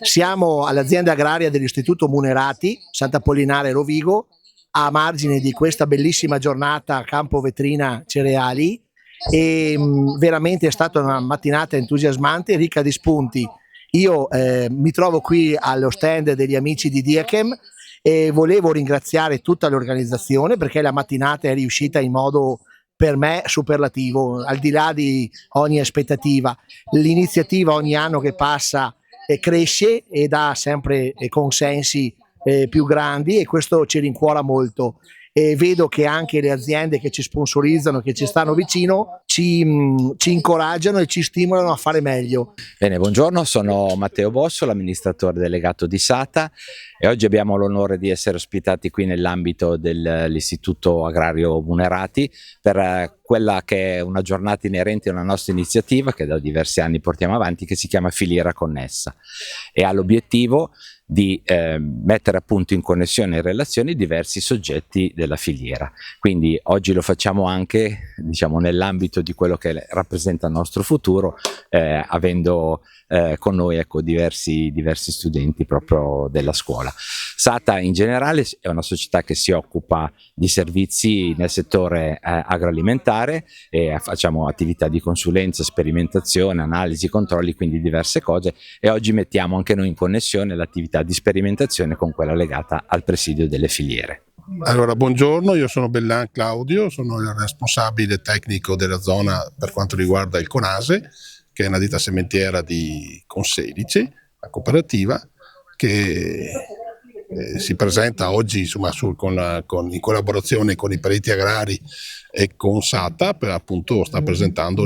Siamo all'azienda agraria dell'Istituto Munerati, Sant'Apollinare Rovigo, a margine di questa bellissima giornata a Campo Vetrina Cereali e veramente è stata una mattinata entusiasmante, ricca di spunti. Io mi trovo qui allo stand degli amici di Diachem e volevo ringraziare tutta l'organizzazione perché la mattinata è riuscita in modo per me superlativo, al di là di ogni aspettativa. L'iniziativa ogni anno che passa cresce e dà sempre consensi più grandi e questo ci rincuora molto. E vedo che anche le aziende che ci sponsorizzano, che ci stanno vicino, ci incoraggiano e ci stimolano a fare meglio. Bene, buongiorno, sono Matteo Bosso, l'amministratore delegato di SATA e oggi abbiamo l'onore di essere ospitati qui nell'ambito dell'Istituto Agrario Munerati per quella che è una giornata inerente a una nostra iniziativa che da diversi anni portiamo avanti, che si chiama Filiera Connessa e ha l'obiettivo di mettere appunto in connessione e in relazione diversi soggetti della filiera. Quindi oggi lo facciamo anche, diciamo, nell'ambito di quello che rappresenta il nostro futuro, avendo con noi, ecco, diversi studenti proprio della scuola. SATA in generale è una società che si occupa di servizi nel settore agroalimentare e facciamo attività di consulenza, sperimentazione, analisi, controlli, quindi diverse cose, e oggi mettiamo anche noi in connessione l'attività di sperimentazione con quella legata al presidio delle filiere. Allora, buongiorno, io sono Bellan Claudio, sono il responsabile tecnico della zona per quanto riguarda il Conase, che è una ditta sementiera di Conselice, una cooperativa che si presenta oggi insomma, in collaborazione con i periti agrari e con SATA, per appunto sta presentando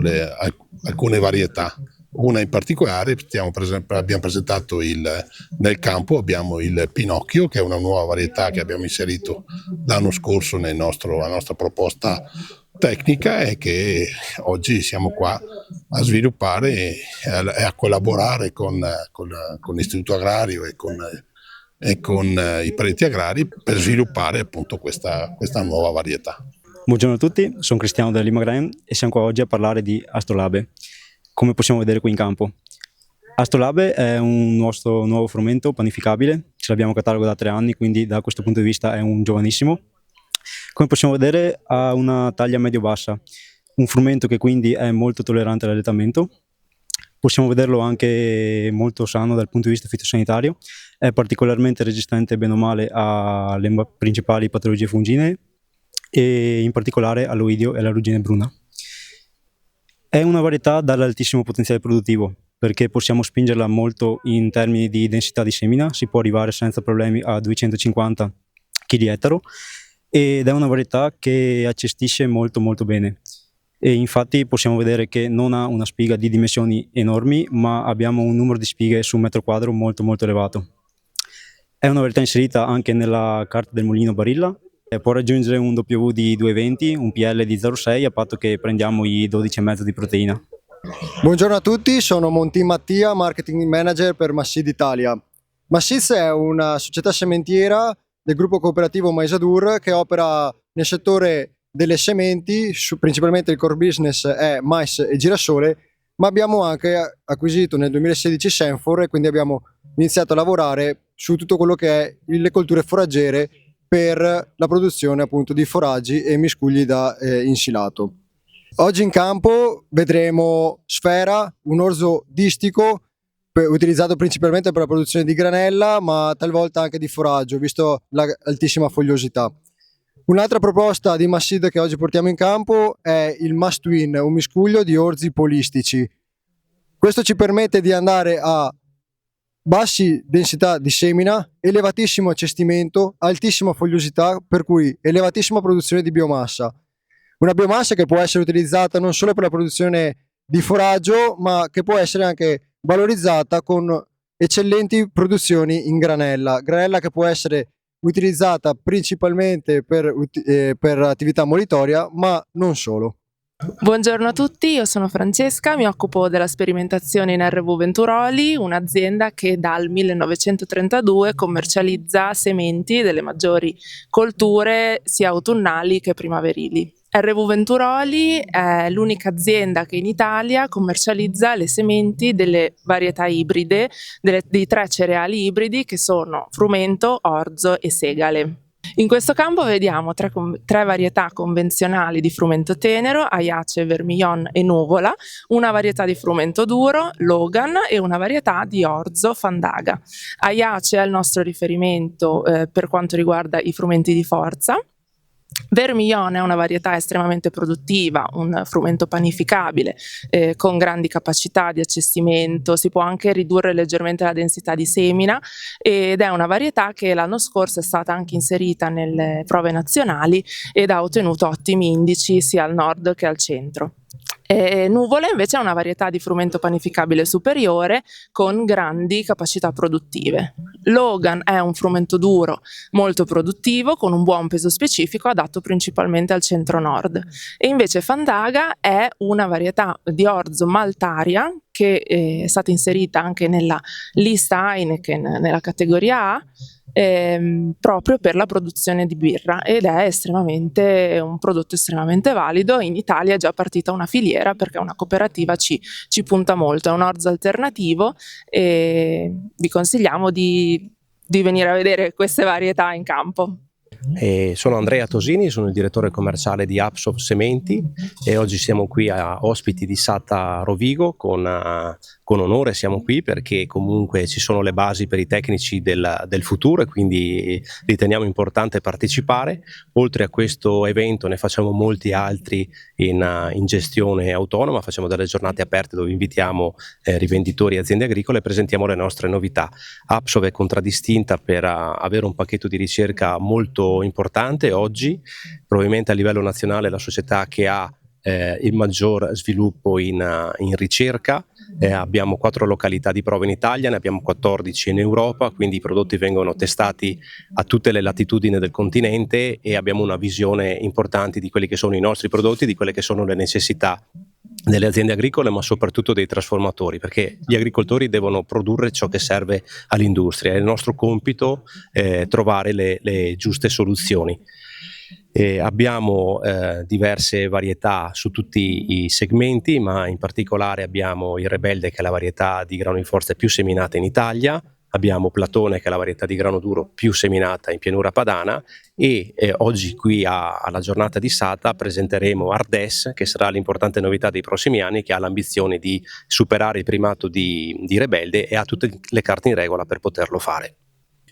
alcune varietà. Una in particolare abbiamo presentato nel campo, abbiamo il Pinocchio, che è una nuova varietà che abbiamo inserito l'anno scorso nella nostra proposta tecnica e che oggi siamo qua a sviluppare e a collaborare con l'Istituto Agrario e con i periti agrari per sviluppare appunto questa nuova varietà. Buongiorno a tutti, sono Cristiano della Limagrain e siamo qua oggi a parlare di Astrolabe. Come possiamo vedere qui in campo, Astrolabe è un nostro nuovo frumento panificabile, ce l'abbiamo a catalogo da 3 anni, quindi da questo punto di vista è un giovanissimo. Come possiamo vedere ha una taglia medio-bassa, un frumento che quindi è molto tollerante all'allettamento. Possiamo vederlo anche molto sano dal punto di vista fitosanitario, è particolarmente resistente bene o male alle principali patologie fungine e in particolare all'oidio e alla ruggine bruna. È una varietà dall'altissimo potenziale produttivo perché possiamo spingerla molto in termini di densità di semina, si può arrivare senza problemi a 250 kg ettaro ed è una varietà che accestisce molto bene. E infatti possiamo vedere che non ha una spiga di dimensioni enormi, ma abbiamo un numero di spighe su un metro quadro molto elevato. È una varietà inserita anche nella carta del mulino Barilla, può raggiungere un W di 2,20, un PL di 0,6 a patto che prendiamo i 12,5 di proteina. Buongiorno a tutti, sono Monti Mattia, Marketing Manager per Massid Italia. Massid è una società sementiera del gruppo cooperativo Maisadur che opera nel settore delle sementi, principalmente il core business è mais e girasole, ma abbiamo anche acquisito nel 2016 Senfor e quindi abbiamo iniziato a lavorare su tutto quello che è le colture foraggere per la produzione appunto di foraggi e miscugli da insilato. Oggi in campo vedremo Sfera, un orzo distico utilizzato principalmente per la produzione di granella, ma talvolta anche di foraggio, visto l'altissima fogliosità. Un'altra proposta di Massid che oggi portiamo in campo è il Mass Twin, un miscuglio di orzi polistici. Questo ci permette di andare a bassi densità di semina, elevatissimo accestimento, altissima fogliosità, per cui elevatissima produzione di biomassa. Una biomassa che può essere utilizzata non solo per la produzione di foraggio, ma che può essere anche valorizzata con eccellenti produzioni in granella che può essere utilizzata principalmente per attività molitoria, ma non solo. Buongiorno a tutti, io sono Francesca, mi occupo della sperimentazione in RV Venturoli, un'azienda che dal 1932 commercializza sementi delle maggiori colture sia autunnali che primaverili. RV Venturoli è l'unica azienda che in Italia commercializza le sementi delle varietà ibride, dei 3 cereali ibridi che sono frumento, orzo e segale. In questo campo vediamo 3 varietà convenzionali di frumento tenero, Aiace, Vermillon e Nuvola, una varietà di frumento duro, Logan, e una varietà di orzo, Fandaga. Aiace è il nostro riferimento per quanto riguarda i frumenti di forza. Vermillon è una varietà estremamente produttiva, un frumento panificabile con grandi capacità di accessimento, si può anche ridurre leggermente la densità di semina ed è una varietà che l'anno scorso è stata anche inserita nelle prove nazionali ed ha ottenuto ottimi indici sia al nord che al centro. Nuvola invece è una varietà di frumento panificabile superiore con grandi capacità produttive. Logan è un frumento duro molto produttivo con un buon peso specifico adatto principalmente al centro-nord e invece Fandaga è una varietà di orzo maltaria che è stata inserita anche nella lista Heineken nella categoria A proprio per la produzione di birra ed è un prodotto estremamente valido. In Italia è già partita una filiera perché una cooperativa ci punta molto, è un orzo alternativo e vi consigliamo di venire a vedere queste varietà in campo. Sono Andrea Tosini, sono il direttore commerciale di Apsof Sementi e oggi siamo qui a ospiti di SATA Rovigo con onore siamo qui perché comunque ci sono le basi per i tecnici del futuro e quindi riteniamo importante partecipare. Oltre a questo evento ne facciamo molti altri in gestione autonoma, facciamo delle giornate aperte dove invitiamo rivenditori e aziende agricole e presentiamo le nostre novità. Apsof è contraddistinta per avere un pacchetto di ricerca molto importante oggi, probabilmente a livello nazionale la società che ha il maggior sviluppo in ricerca. Abbiamo 4 località di prova in Italia, ne abbiamo 14 in Europa, quindi i prodotti vengono testati a tutte le latitudini del continente e abbiamo una visione importante di quelli che sono i nostri prodotti, di quelle che sono le necessità delle aziende agricole ma soprattutto dei trasformatori, perché gli agricoltori devono produrre ciò che serve all'industria, è il nostro compito trovare le giuste soluzioni. Abbiamo diverse varietà su tutti i segmenti, ma in particolare abbiamo il Rebelde che è la varietà di grano di forza più seminata in Italia, abbiamo Platone che è la varietà di grano duro più seminata in pianura padana e oggi qui alla giornata di SATA presenteremo Ardes che sarà l'importante novità dei prossimi anni, che ha l'ambizione di superare il primato di Rebelde e ha tutte le carte in regola per poterlo fare.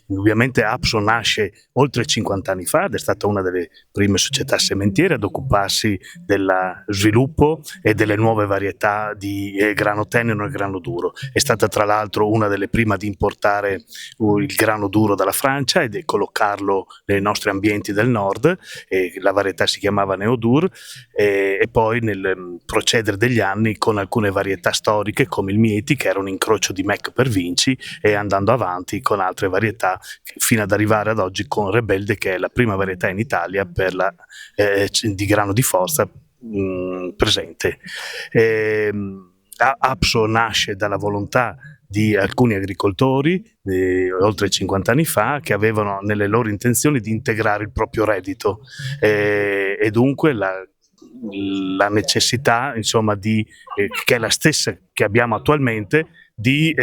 Ovviamente Apso nasce oltre 50 anni fa ed è stata una delle prime società sementiere ad occuparsi del sviluppo e delle nuove varietà di grano tenero e grano duro. È stata tra l'altro una delle prime ad importare il grano duro dalla Francia e collocarlo nei nostri ambienti del nord. La varietà si chiamava Neodur e poi nel procedere degli anni con alcune varietà storiche come il Mieti, che era un incrocio di Mac per Vinci, e andando avanti con altre varietà fino ad arrivare ad oggi con Rebelde, che è la prima varietà in Italia per di grano di forza presente. Apso nasce dalla volontà di alcuni agricoltori oltre 50 anni fa che avevano nelle loro intenzioni di integrare il proprio reddito e dunque la necessità, insomma, che è la stessa che abbiamo attualmente, di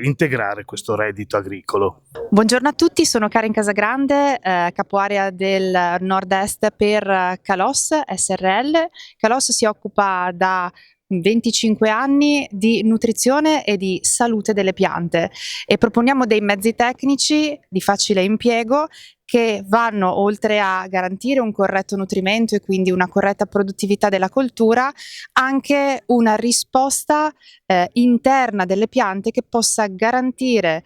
integrare questo reddito agricolo. Buongiorno a tutti, sono Karen Casagrande, capoarea del nord-est per Calos SRL. Calos si occupa da 25 anni di nutrizione e di salute delle piante e proponiamo dei mezzi tecnici di facile impiego che vanno oltre a garantire un corretto nutrimento e quindi una corretta produttività della coltura, anche una risposta interna delle piante che possa garantire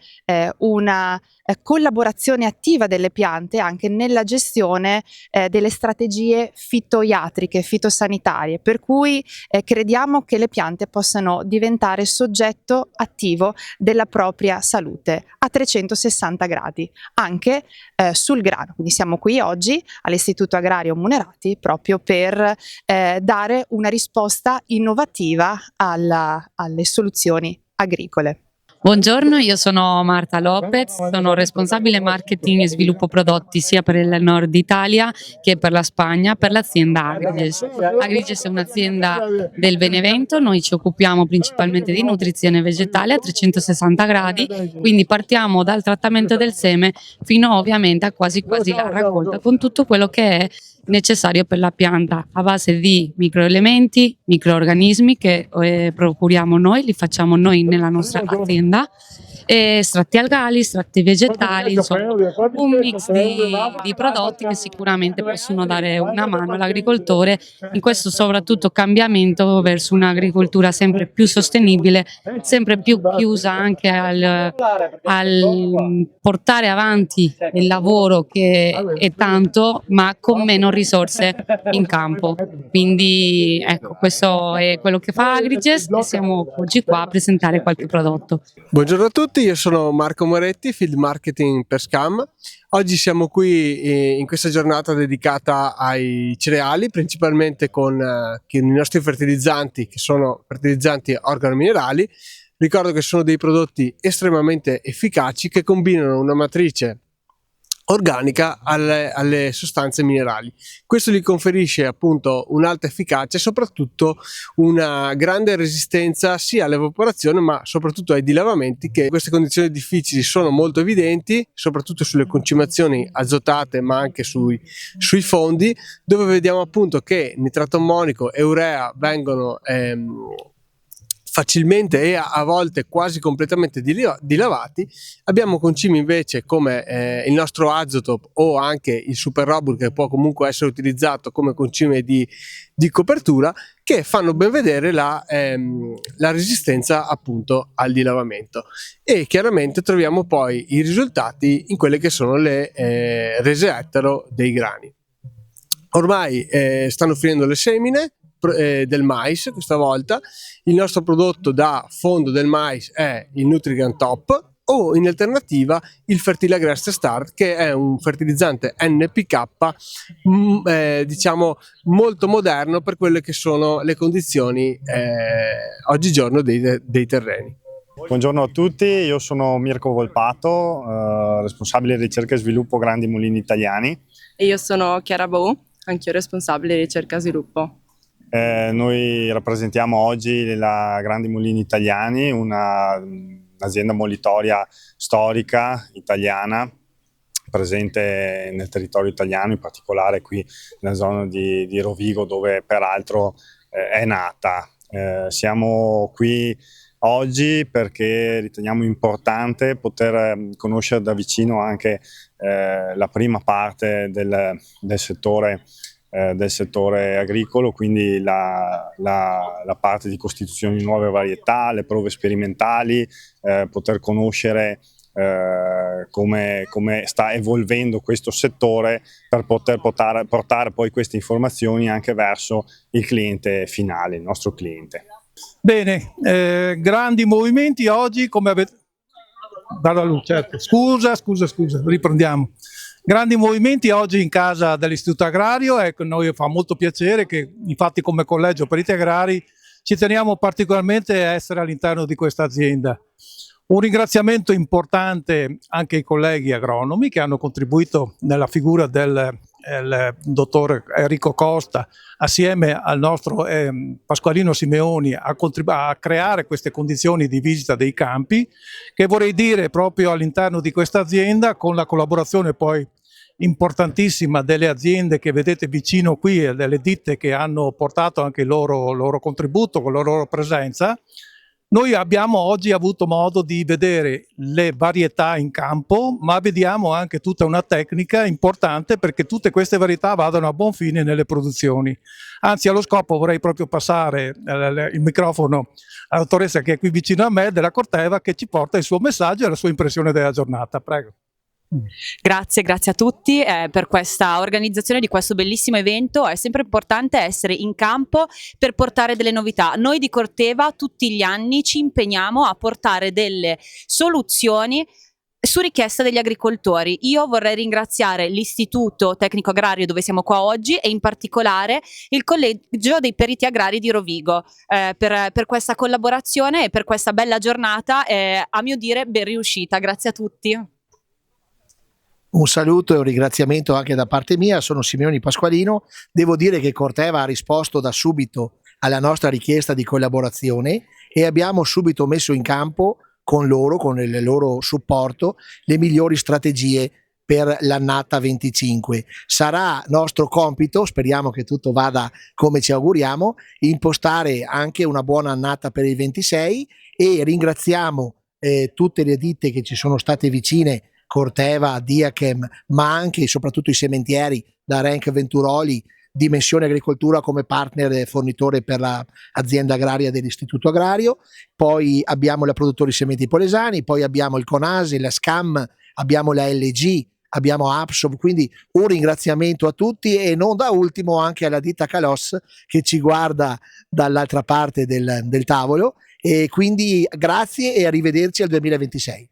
una collaborazione attiva delle piante anche nella gestione delle strategie fitoiatriche, fitosanitarie, per cui crediamo che le piante possano diventare soggetto attivo della propria salute a 360 gradi, anche sul grano. Quindi siamo qui oggi all'Istituto Agrario Munerati proprio per dare una risposta innovativa alle soluzioni agricole. Buongiorno, io sono Marta Lopez, sono responsabile marketing e sviluppo prodotti sia per il nord Italia che per la Spagna per l'azienda Agriges. Agriges è un'azienda del Benevento, noi ci occupiamo principalmente di nutrizione vegetale a 360 gradi, quindi partiamo dal trattamento del seme fino ovviamente a quasi la raccolta con tutto quello che è necessario per la pianta a base di microelementi, microorganismi che procuriamo noi, li facciamo noi nella nostra azienda, estratti algali, estratti vegetali, insomma un mix di prodotti che sicuramente possono dare una mano all'agricoltore in questo soprattutto cambiamento verso un'agricoltura sempre più sostenibile, sempre più chiusa anche al portare avanti il lavoro che è tanto ma con meno risorse in campo. Quindi ecco, questo è quello che fa Agriges e siamo oggi qua a presentare qualche prodotto. Buongiorno a tutti, io sono Marco Moretti, Field Marketing per Scam. Oggi siamo qui in questa giornata dedicata ai cereali, principalmente con i nostri fertilizzanti, che sono fertilizzanti organominerali. Ricordo che sono dei prodotti estremamente efficaci che combinano una matrice organica alle sostanze minerali. Questo gli conferisce appunto un'alta efficacia e soprattutto una grande resistenza sia all'evaporazione ma soprattutto ai dilavamenti, che in queste condizioni difficili sono molto evidenti, soprattutto sulle concimazioni azotate ma anche sui fondi, dove vediamo appunto che nitrato ammonico e urea vengono facilmente e a volte quasi completamente dilavati. Abbiamo concimi invece come il nostro Azotop o anche il Super Robur, che può comunque essere utilizzato come concime di copertura, che fanno ben vedere la resistenza appunto al dilavamento, e chiaramente troviamo poi i risultati in quelle che sono le rese ettaro dei grani. Ormai stanno finendo le semine del mais. Questa volta il nostro prodotto da fondo del mais è il Nutrigant Top, o in alternativa il Fertilagrest Start, che è un fertilizzante NPK diciamo molto moderno per quelle che sono le condizioni oggigiorno dei terreni. Buongiorno a tutti, io sono Mirko Volpato, responsabile ricerca e sviluppo Grandi Mulini Italiani. E io sono Chiara Bou, anch'io responsabile ricerca e sviluppo. Noi rappresentiamo oggi la Grandi Mulini Italiani, un'azienda molitoria storica italiana presente nel territorio italiano, in particolare qui nella zona di Rovigo, dove peraltro è nata. Siamo qui oggi perché riteniamo importante poter conoscere da vicino anche la prima parte del settore agricolo, quindi la parte di costituzione di nuove varietà, le prove sperimentali, poter conoscere come sta evolvendo questo settore per poter portare poi queste informazioni anche verso il cliente finale, il nostro cliente. Bene, grandi movimenti oggi, come avete... Certo. Scusa, riprendiamo. Grandi movimenti oggi in casa dell'Istituto Agrario, ecco, noi fa molto piacere che infatti come Collegio Periti Agrari ci teniamo particolarmente a essere all'interno di questa azienda. Un ringraziamento importante anche ai colleghi agronomi che hanno contribuito nella figura del dottor Enrico Costa assieme al nostro Pasqualino Simeoni a creare queste condizioni di visita dei campi, che vorrei dire proprio all'interno di questa azienda, con la collaborazione poi importantissima delle aziende che vedete vicino qui e delle ditte che hanno portato anche il loro contributo con la loro presenza. Noi abbiamo oggi avuto modo di vedere le varietà in campo, ma vediamo anche tutta una tecnica importante perché tutte queste varietà vadano a buon fine nelle produzioni. Anzi, allo scopo vorrei proprio passare il microfono alla dottoressa che è qui vicino a me, della Corteva, che ci porta il suo messaggio e la sua impressione della giornata. Prego. Grazie a tutti per questa organizzazione di questo bellissimo evento. È sempre importante essere in campo per portare delle novità. Noi di Corteva tutti gli anni ci impegniamo a portare delle soluzioni su richiesta degli agricoltori. Io vorrei ringraziare l'Istituto Tecnico Agrario dove siamo qua oggi e in particolare il Collegio dei Periti Agrari di Rovigo per questa collaborazione e per questa bella giornata, a mio dire ben riuscita. Grazie a tutti. Un saluto e un ringraziamento anche da parte mia, sono Simeoni Pasqualino. Devo dire che Corteva ha risposto da subito alla nostra richiesta di collaborazione e abbiamo subito messo in campo con loro, con il loro supporto, le migliori strategie per l'annata 25. Sarà nostro compito, speriamo che tutto vada come ci auguriamo, impostare anche una buona annata per il 26 e ringraziamo tutte le ditte che ci sono state vicine, Corteva, Diachem, ma anche e soprattutto i sementieri da Renk Venturoli, Dimensione Agricoltura come partner e fornitore per l'azienda agraria dell'Istituto Agrario, poi abbiamo la Produttori Sementi Polesani, poi abbiamo il Conase, la SCAM, abbiamo la LG, abbiamo Apsov, quindi un ringraziamento a tutti e non da ultimo anche alla ditta Kalos che ci guarda dall'altra parte del tavolo, e quindi grazie e arrivederci al 2026.